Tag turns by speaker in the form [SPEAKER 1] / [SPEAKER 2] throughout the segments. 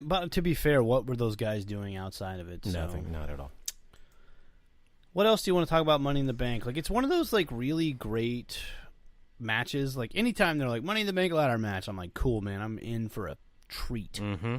[SPEAKER 1] But to be fair, what were those guys doing outside of it?
[SPEAKER 2] Nothing, not at all.
[SPEAKER 1] What else do you want to talk about Money in the Bank? Like, it's one of those, like, really great matches. Like, anytime they're like, Money in the Bank ladder match, I'm like, cool, man, I'm in for a treat.
[SPEAKER 2] Mm-hmm.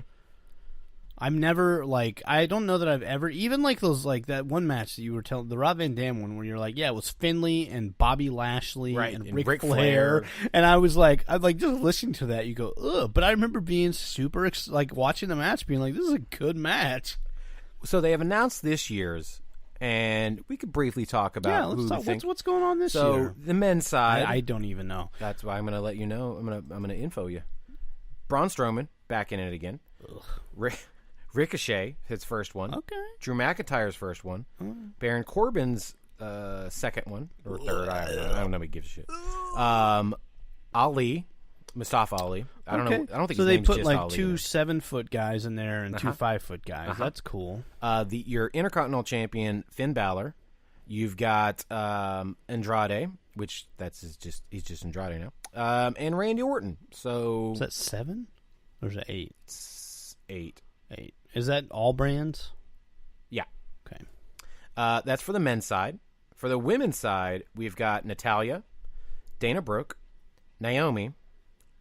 [SPEAKER 1] I'm never, like, I don't know that I've ever, even like those, like, that one match that you were telling, the Rob Van Dam one, where you're like, yeah, it was Finlay and Bobby Lashley and Ric Flair. And I was like, just listening to that, you go, ugh. But I remember being super, like, watching the match, being like, this is a good match.
[SPEAKER 2] So they have announced this year's, and we could briefly talk about
[SPEAKER 1] let's talk. What's going on this year.
[SPEAKER 2] So the men's side,
[SPEAKER 1] I don't even know.
[SPEAKER 2] That's why I'm going to let you know. I'm going to info you. Braun Strowman back in it again. Ricochet, his first one.
[SPEAKER 1] Okay.
[SPEAKER 2] Drew McIntyre's first one. Baron Corbin's second one or third. I don't know. He gives a shit. Ali, Mustafa Ali. I don't know. I don't think.
[SPEAKER 1] So
[SPEAKER 2] his
[SPEAKER 1] they
[SPEAKER 2] name's
[SPEAKER 1] put
[SPEAKER 2] just
[SPEAKER 1] like
[SPEAKER 2] Ali
[SPEAKER 1] 2
[SPEAKER 2] there.
[SPEAKER 1] 7-foot guys in there and 2 5-foot guys. That's cool.
[SPEAKER 2] Your Intercontinental Champion Finn Balor. You've got Andrade, which he's just Andrade now. And Randy Orton. So
[SPEAKER 1] is that 7 or is it 8?
[SPEAKER 2] It's 8.
[SPEAKER 1] 8. Is that all brands?
[SPEAKER 2] Yeah.
[SPEAKER 1] Okay.
[SPEAKER 2] That's for the men's side. For the women's side, we've got Natalya, Dana Brooke, Naomi,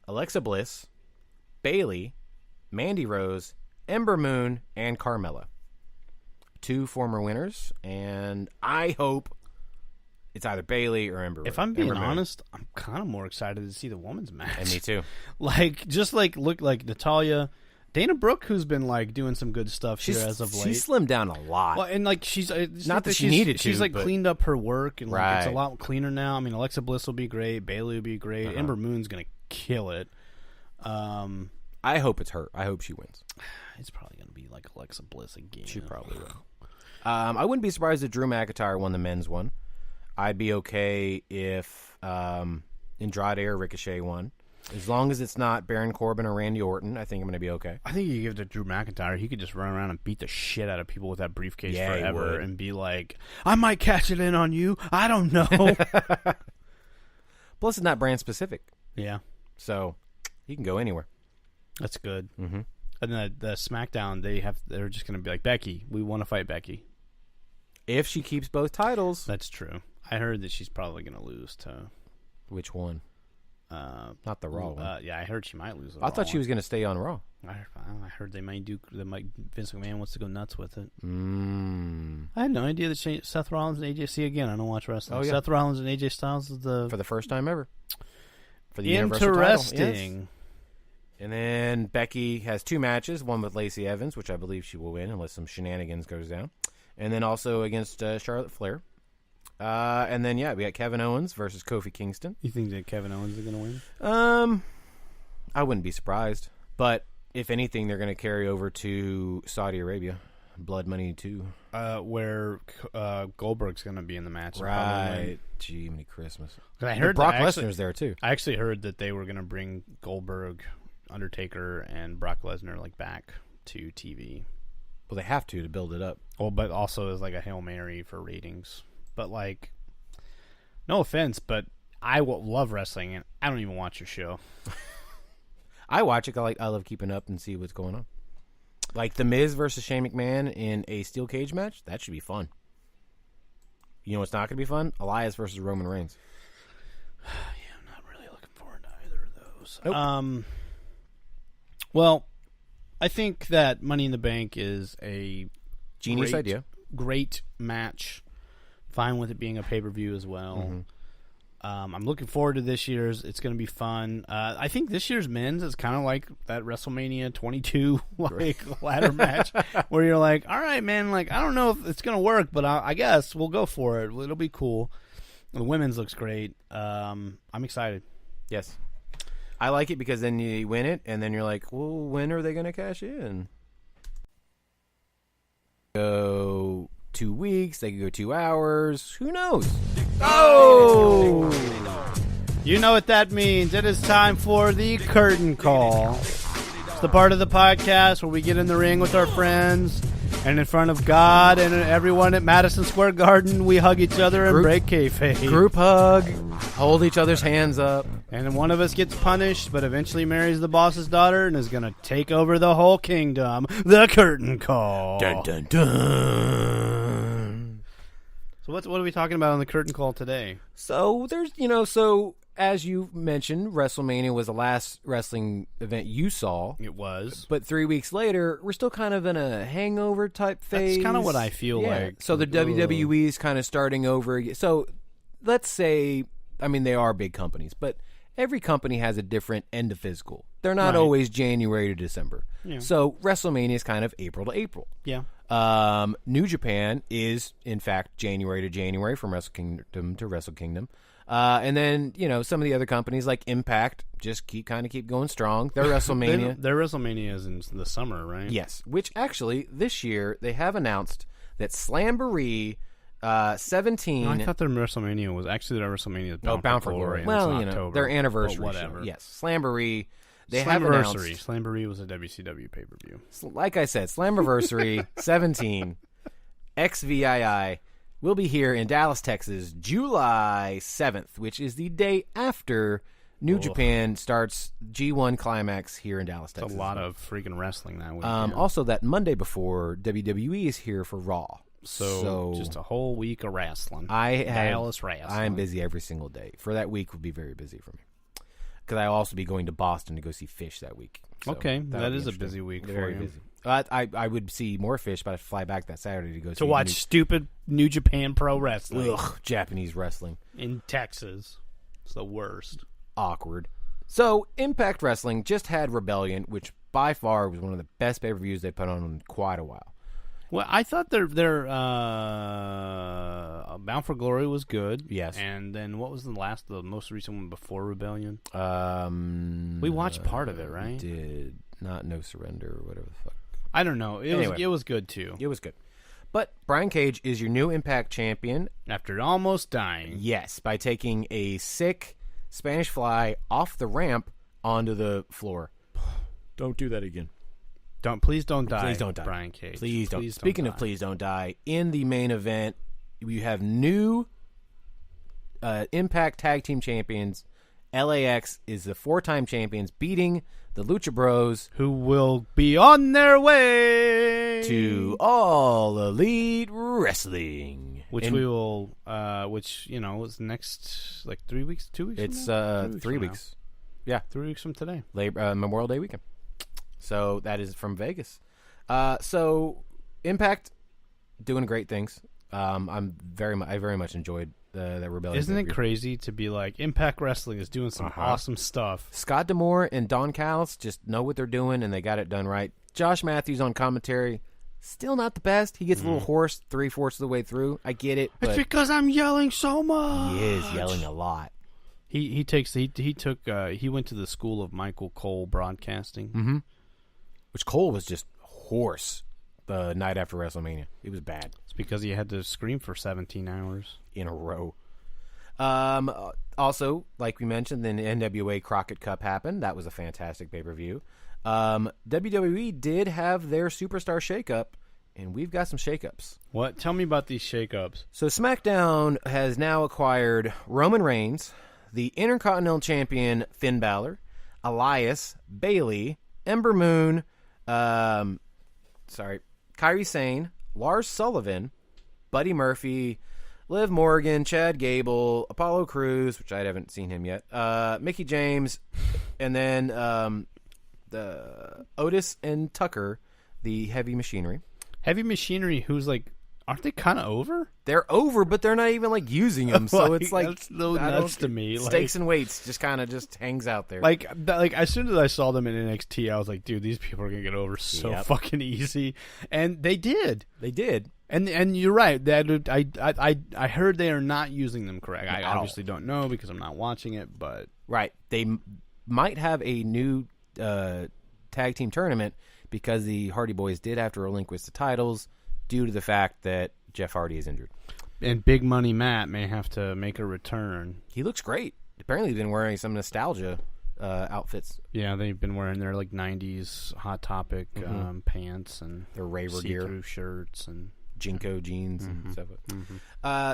[SPEAKER 2] Alexa Bliss, Bayley, Mandy Rose, Ember Moon, and Carmella. 2 former winners, and I hope it's either Bayley or Ember.
[SPEAKER 1] If I'm being honest, I'm kind of more excited to see the women's match.
[SPEAKER 2] And me too.
[SPEAKER 1] Look like Natalya. Dana Brooke, who's been like doing some good stuff here as of late.
[SPEAKER 2] She's slimmed down a lot.
[SPEAKER 1] Well, and like she's
[SPEAKER 2] not that she needed to.
[SPEAKER 1] She's like cleaned up her work, and like it's a
[SPEAKER 2] Right.
[SPEAKER 1] lot cleaner now. I mean, Alexa Bliss will be great. Bayley will be great. Ember Moon's gonna kill it.
[SPEAKER 2] I hope it's her. I hope she wins.
[SPEAKER 1] It's probably gonna be like Alexa Bliss again.
[SPEAKER 2] She probably will. I wouldn't be surprised if Drew McIntyre won the men's one. I'd be okay if Andrade or Ricochet won. As long as it's not Baron Corbin or Randy Orton, I think I'm going to be okay.
[SPEAKER 1] I think you give it to Drew McIntyre. He could just run around and beat the shit out of people with that briefcase forever and be like, I might catch it in on you. I don't know.
[SPEAKER 2] Plus, it's not brand specific.
[SPEAKER 1] Yeah.
[SPEAKER 2] So he can go anywhere.
[SPEAKER 1] That's good.
[SPEAKER 2] Mm-hmm.
[SPEAKER 1] And the SmackDown, they're just going to be like, Becky, we want to fight Becky.
[SPEAKER 2] If she keeps both titles.
[SPEAKER 1] That's true. I heard that she's probably going to lose to...
[SPEAKER 2] Which one? Not the Raw one.
[SPEAKER 1] Yeah, I heard she might lose.
[SPEAKER 2] I thought she was going to stay on Raw.
[SPEAKER 1] I heard they might do. Vince McMahon wants to go nuts with it.
[SPEAKER 2] I
[SPEAKER 1] had no idea that Seth Rollins and AJ. See again, I don't watch wrestling.
[SPEAKER 2] Oh, yeah.
[SPEAKER 1] Seth Rollins and AJ Styles is
[SPEAKER 2] for the first time ever. For the Universal
[SPEAKER 1] interesting.
[SPEAKER 2] Title. Yes. And then Becky has 2 matches, one with Lacey Evans, which I believe she will win unless some shenanigans goes down, and then also against Charlotte Flair. And then, we got Kevin Owens versus Kofi Kingston.
[SPEAKER 1] You think that Kevin Owens is going to win?
[SPEAKER 2] I wouldn't be surprised. But if anything, they're going to carry over to Saudi Arabia. Blood Money 2.
[SPEAKER 1] Where Goldberg's going to be in the match.
[SPEAKER 2] Right. Gee, many Christmas.
[SPEAKER 1] I heard
[SPEAKER 2] Brock Lesnar's there, too.
[SPEAKER 1] I actually heard that they were going to bring Goldberg, Undertaker, and Brock Lesnar back to TV.
[SPEAKER 2] Well, they have to build it up.
[SPEAKER 1] Well, but also as like a Hail Mary for ratings. But, like, no offense, but I love wrestling, and I don't even watch your show.
[SPEAKER 2] I watch it. I love keeping up and see what's going on. Like The Miz versus Shane McMahon in a steel cage match. That should be fun. You know what's not going to be fun? Elias versus Roman Reigns.
[SPEAKER 1] Yeah, I'm not really looking forward to either of those.
[SPEAKER 2] Nope.
[SPEAKER 1] Well, I think that Money in the Bank is a
[SPEAKER 2] genius idea.
[SPEAKER 1] Great match. Fine with it being a pay-per-view as well. Mm-hmm. I'm looking forward to this year's. It's going to be fun. I think this year's men's is kind of like that WrestleMania 22 ladder match where you're like, all right, man, like I don't know if it's going to work, but I guess we'll go for it. It'll be cool. The women's looks great. I'm excited.
[SPEAKER 2] Yes. I like it because then you win it, and then you're like, well, when are they going to cash in? Go 2 weeks. They could go 2 hours. Who knows?
[SPEAKER 1] Oh! You know what that means. It is time for the curtain call. It's the part of the podcast where we get in the ring with our friends, and in front of God and everyone at Madison Square Garden, we hug each other and break kayfabe.
[SPEAKER 2] Group hug. Hold each other's hands up.
[SPEAKER 1] And then one of us gets punished, but eventually marries the boss's daughter and is going to take over the whole kingdom. The curtain call.
[SPEAKER 2] Dun, dun, dun.
[SPEAKER 1] So what are we talking about on the curtain call today?
[SPEAKER 2] So there's, as you mentioned, WrestleMania was the last wrestling event you saw.
[SPEAKER 1] It was.
[SPEAKER 2] But 3 weeks later, we're still kind of in a hangover type phase.
[SPEAKER 1] That's kind of what I feel like.
[SPEAKER 2] So the WWE is kind of starting over. So let's say, they are big companies, but every company has a different end of physical. They're not always January to December. Yeah. So WrestleMania is kind of April to April.
[SPEAKER 1] Yeah.
[SPEAKER 2] New Japan is, in fact, January to January from Wrestle Kingdom to Wrestle Kingdom. And then, some of the other companies like Impact just keep going strong. Their WrestleMania.
[SPEAKER 1] Their WrestleMania is in the summer, right?
[SPEAKER 2] Yes. Which actually, this year, they have announced that Slamboree 17.
[SPEAKER 1] No, I thought their WrestleMania was actually
[SPEAKER 2] Bound for Glory. Well,
[SPEAKER 1] October,
[SPEAKER 2] their anniversary.
[SPEAKER 1] Whatever.
[SPEAKER 2] Show. Yes. Slamboree. They have announced.
[SPEAKER 1] Slamboree was a WCW pay-per-view.
[SPEAKER 2] Like I said, Slammiversary 17 XVII will be here in Dallas, Texas, July 7th, which is the day after New Japan starts G1 Climax here in Dallas, Texas.
[SPEAKER 1] It's a lot of freaking wrestling that week.
[SPEAKER 2] Also, that Monday before, WWE is here for Raw.
[SPEAKER 1] So just a whole week of wrestling.
[SPEAKER 2] Dallas
[SPEAKER 1] wrestling.
[SPEAKER 2] I'm busy every single day. For that week would be very busy for me. Because I'll also be going to Boston to go see Fish that week. So
[SPEAKER 1] okay, that is a busy week
[SPEAKER 2] very
[SPEAKER 1] for you.
[SPEAKER 2] Busy. I would see more Fish, but I'd fly back that Saturday to go
[SPEAKER 1] to watch stupid New Japan Pro Wrestling.
[SPEAKER 2] Ugh, Japanese wrestling.
[SPEAKER 1] In Texas. It's the worst.
[SPEAKER 2] Awkward. So, Impact Wrestling just had Rebellion, which by far was one of the best pay-per-views they put on in quite a while.
[SPEAKER 1] Well, I thought their Bound for Glory was good.
[SPEAKER 2] Yes.
[SPEAKER 1] And then what was the most recent one before Rebellion?
[SPEAKER 2] We
[SPEAKER 1] watched part of it, right?
[SPEAKER 2] We did. Not No Surrender or whatever the fuck.
[SPEAKER 1] I don't know. It was good, too.
[SPEAKER 2] It was good. But Brian Cage is your new Impact champion.
[SPEAKER 1] After almost dying.
[SPEAKER 2] Yes, by taking a sick Spanish fly off the ramp onto the floor. Don't do that again.
[SPEAKER 1] Please don't die.
[SPEAKER 2] Please don't die,
[SPEAKER 1] Brian Cage.
[SPEAKER 2] Please don't. Speaking of please don't die, in the main event, we have new Impact Tag Team Champions. LAX is the 4-time champions, beating the Lucha Bros,
[SPEAKER 1] who will be on their way
[SPEAKER 2] to All Elite Wrestling,
[SPEAKER 1] which is next 3 weeks, 2 weeks.
[SPEAKER 2] It's 3 weeks. Yeah,
[SPEAKER 1] 3 weeks from today,
[SPEAKER 2] Memorial Day weekend. So that is from Vegas. So Impact doing great things. I very much enjoyed the Rebellion.
[SPEAKER 1] Isn't it crazy to be like Impact Wrestling is doing some awesome stuff?
[SPEAKER 2] Scott D'Amore and Don Callis just know what they're doing, and they got it done right. Josh Matthews on commentary, still not the best. He gets a little hoarse 3/4 of the way through. I get it. But
[SPEAKER 1] it's because I'm yelling so much.
[SPEAKER 2] He is yelling a lot.
[SPEAKER 1] He went to the school of Michael Cole broadcasting.
[SPEAKER 2] Mm-hmm. Which Cole was just hoarse the night after WrestleMania. It was bad.
[SPEAKER 1] It's because he had to scream for 17 hours
[SPEAKER 2] in a row. Also, like we mentioned, the NWA Crockett Cup happened. That was a fantastic pay-per-view. WWE did have their superstar shakeup, and we've got some shakeups.
[SPEAKER 1] What? Tell me about these shakeups.
[SPEAKER 2] So SmackDown has now acquired Roman Reigns, the Intercontinental Champion Finn Balor, Elias, Bayley, Ember Moon, Kairi Sane, Lars Sullivan, Buddy Murphy, Liv Morgan, Chad Gable, Apollo Crews, which I haven't seen him yet, Mickey James, and then the Otis and Tucker, the Heavy Machinery.
[SPEAKER 1] Heavy Machinery, who's like, aren't they kind of over?
[SPEAKER 2] They're over, but they're not even like using them. So it's like
[SPEAKER 1] that's no nuts to me.
[SPEAKER 2] Stakes and weights just kind of hangs out there.
[SPEAKER 1] Like as soon as I saw them in NXT, I was like, dude, these people are gonna get over so fucking easy, and they did.
[SPEAKER 2] They did.
[SPEAKER 1] And you're right. That I heard they are not using them correct. I obviously don't know because I'm not watching it, but
[SPEAKER 2] right, they might have a new tag team tournament because the Hardy Boys did have to relinquish the titles due to the fact that Jeff Hardy is injured.
[SPEAKER 1] And Big Money Matt may have to make a return.
[SPEAKER 2] He looks great. Apparently he's been wearing some nostalgia outfits.
[SPEAKER 1] Yeah, they've been wearing their like 90s Hot Topic pants and
[SPEAKER 2] their raver
[SPEAKER 1] see-through
[SPEAKER 2] gear.
[SPEAKER 1] shirts and
[SPEAKER 2] Jinko jeans and stuff.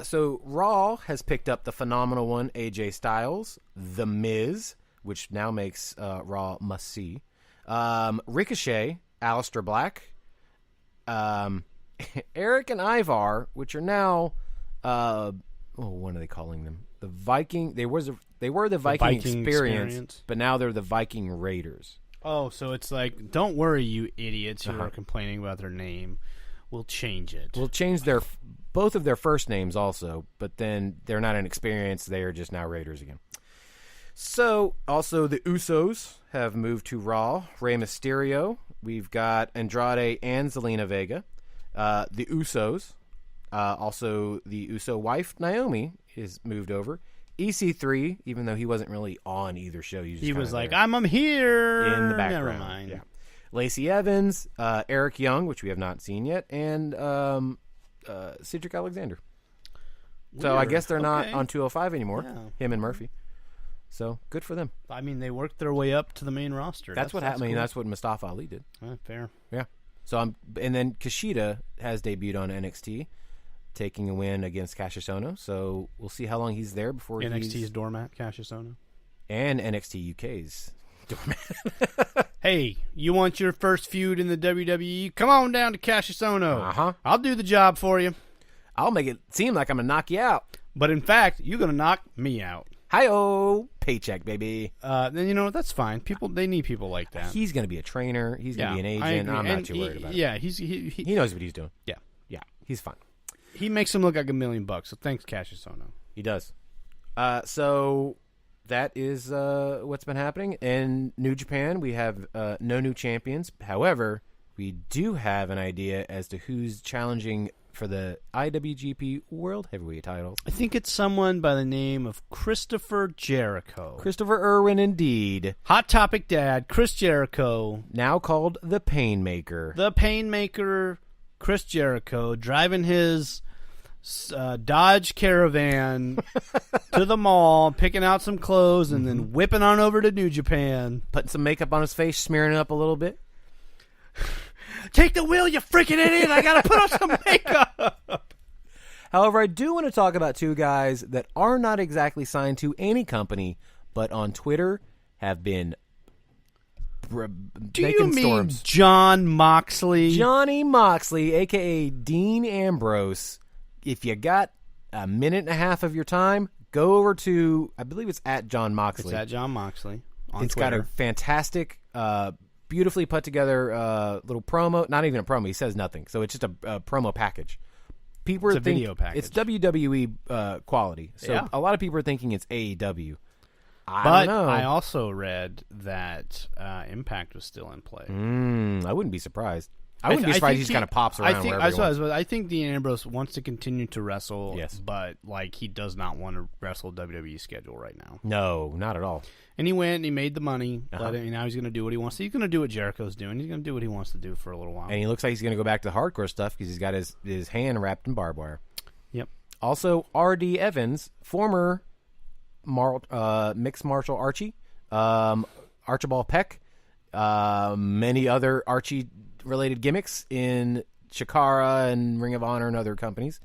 [SPEAKER 2] So Raw has picked up the phenomenal one, AJ Styles, The Miz, which now makes Raw must see. Ricochet, Aleister Black, Eric and Ivar, which are now, what are they calling them? The Viking. They were the Viking Experience, but now they're the Viking Raiders.
[SPEAKER 1] Oh, so it's like, don't worry, you idiots who are complaining about their name. We'll change it.
[SPEAKER 2] We'll change both of their first names also, but then they're not an Experience. They are just now Raiders again. So, also the Usos have moved to Raw. Rey Mysterio. We've got Andrade and Zelina Vega. The Usos. Also, the Uso wife, Naomi, is moved over. EC3, even though he wasn't really on either show.
[SPEAKER 1] He was like, I'm here.
[SPEAKER 2] In the background.
[SPEAKER 1] Never mind.
[SPEAKER 2] Yeah. Lacey Evans, Eric Young, which we have not seen yet, and Cedric Alexander. Weird. So I guess they're not on 205 anymore, him and Murphy. So good for them.
[SPEAKER 1] I mean, they worked their way up to the main roster.
[SPEAKER 2] That's what happened. Cool. I mean, that's what Mustafa Ali did.
[SPEAKER 1] Fair.
[SPEAKER 2] Yeah. So and then Kushida has debuted on NXT, taking a win against Cassius Ohno. So we'll see how long he's there before
[SPEAKER 1] NXT's doormat, Cassius Ohno.
[SPEAKER 2] And NXT UK's doormat.
[SPEAKER 1] Hey, you want your first feud in the WWE? Come on down to Cassius Ohno.
[SPEAKER 2] Uh-huh.
[SPEAKER 1] I'll do the job for you.
[SPEAKER 2] I'll make it seem like I'm going to knock you out.
[SPEAKER 1] But in fact, you're going to knock me out.
[SPEAKER 2] Hi-oh. Paycheck, baby.
[SPEAKER 1] Then, that's fine. They need people like that.
[SPEAKER 2] He's going to be a trainer. He's going to be an agent. I'm not too worried about it.
[SPEAKER 1] Yeah, he
[SPEAKER 2] knows what he's doing.
[SPEAKER 1] Yeah.
[SPEAKER 2] Yeah, he's fine.
[SPEAKER 1] He makes him look like $1 million, so thanks, Cassius Ohno.
[SPEAKER 2] He does. So that is what's been happening. In New Japan, we have no new champions. However, we do have an idea as to who's challenging for the IWGP World Heavyweight titles.
[SPEAKER 1] I think it's someone by the name of Christopher Jericho.
[SPEAKER 2] Christopher Irwin, indeed.
[SPEAKER 1] Hot Topic Dad, Chris Jericho.
[SPEAKER 2] Now called the Painmaker.
[SPEAKER 1] The Painmaker, Chris Jericho, driving his Dodge Caravan to the mall, picking out some clothes, and then whipping on over to New Japan.
[SPEAKER 2] Putting some makeup on his face, smearing it up a little bit.
[SPEAKER 1] Take the wheel, you freaking idiot! I gotta put on some makeup!
[SPEAKER 2] However, I do want to talk about two guys that are not exactly signed to any company, but on Twitter have been
[SPEAKER 1] Do
[SPEAKER 2] making
[SPEAKER 1] you mean
[SPEAKER 2] storms.
[SPEAKER 1] John Moxley?
[SPEAKER 2] Johnny Moxley, a.k.a. Dean Ambrose. If you got a minute and a half of your time, go over to, I believe it's at John Moxley.
[SPEAKER 1] It's at John Moxley on
[SPEAKER 2] It's
[SPEAKER 1] Twitter.
[SPEAKER 2] got a fantastic, beautifully put together little promo. Not even a promo. He says nothing. So it's just a promo package. People
[SPEAKER 1] It's a video package.
[SPEAKER 2] It's WWE quality. So
[SPEAKER 1] Yeah.
[SPEAKER 2] a lot of people are thinking it's AEW.
[SPEAKER 1] But
[SPEAKER 2] don't know.
[SPEAKER 1] I also read that Impact was still in play.
[SPEAKER 2] I wouldn't be surprised. I wouldn't be surprised he just kind of pops around wherever he wants.
[SPEAKER 1] I think Dean Ambrose wants to continue to wrestle,
[SPEAKER 2] Yes.
[SPEAKER 1] but he does not want to wrestle WWE schedule right now.
[SPEAKER 2] No, not at all.
[SPEAKER 1] And he went and he made the money, but now he's going to do what he wants to. He's going to do what Jericho's doing. He's going to do what he wants to do for a little while.
[SPEAKER 2] And he looks like he's going to go back to the hardcore stuff because he's got his hand wrapped in barbed wire.
[SPEAKER 1] Yep.
[SPEAKER 2] Also, R.D. Evans, former mixed martial Archie, Archibald Peck, many other Archie-related gimmicks in Chikara and Ring of Honor and other companies,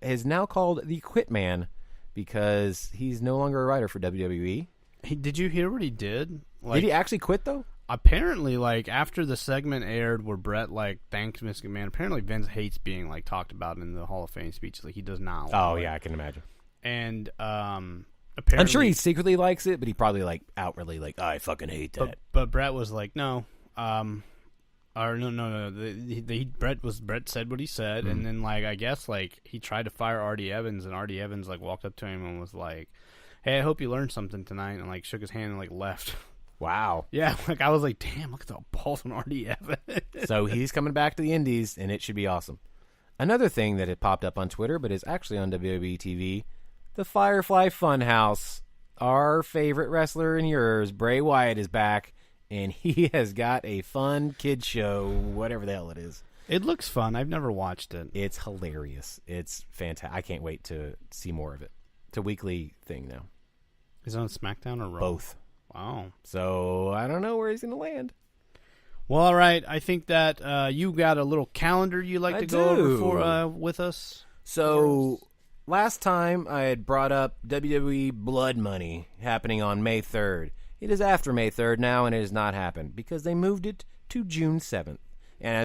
[SPEAKER 2] is now called the Quit Man because he's no longer a writer for WWE.
[SPEAKER 1] Did you hear what he did?
[SPEAKER 2] Did he actually quit, though?
[SPEAKER 1] Apparently, after the segment aired where Brett, thanked Vince McMahon, apparently Vince hates being, talked about in the Hall of Fame speeches. He does not.
[SPEAKER 2] Yeah, I can imagine.
[SPEAKER 1] And, apparently...
[SPEAKER 2] I'm sure he secretly likes it, but he probably, outwardly, I fucking hate that.
[SPEAKER 1] But Brett was like, no. No. Brett said what he said, and then, I guess, he tried to fire R.D. Evans, and R.D. Evans, walked up to him and was like, hey, I hope you learned something tonight, and, shook his hand and, left.
[SPEAKER 2] Wow.
[SPEAKER 1] Yeah, I was like, damn, look at the balls on R.D. Evans.
[SPEAKER 2] So he's coming back to the Indies, and it should be awesome. Another thing that had popped up on Twitter, but is actually on WWE TV, the Firefly Funhouse. Our favorite wrestler and yours, Bray Wyatt, is back, and he has got a fun kid show, whatever the hell it is.
[SPEAKER 1] It looks fun. I've never watched it.
[SPEAKER 2] It's hilarious. It's fantastic. I can't wait to see more of it. It's a weekly thing now.
[SPEAKER 1] Is it on SmackDown or Raw?
[SPEAKER 2] Both.
[SPEAKER 1] Wow.
[SPEAKER 2] So I don't know where he's going to land.
[SPEAKER 1] Well, all right. I think that you got a little calendar you'd like to go over with us.
[SPEAKER 2] So last time I had brought up WWE Blood Money happening on May 3rd. It is after May 3rd now, and it has not happened because they moved it to June 7th. And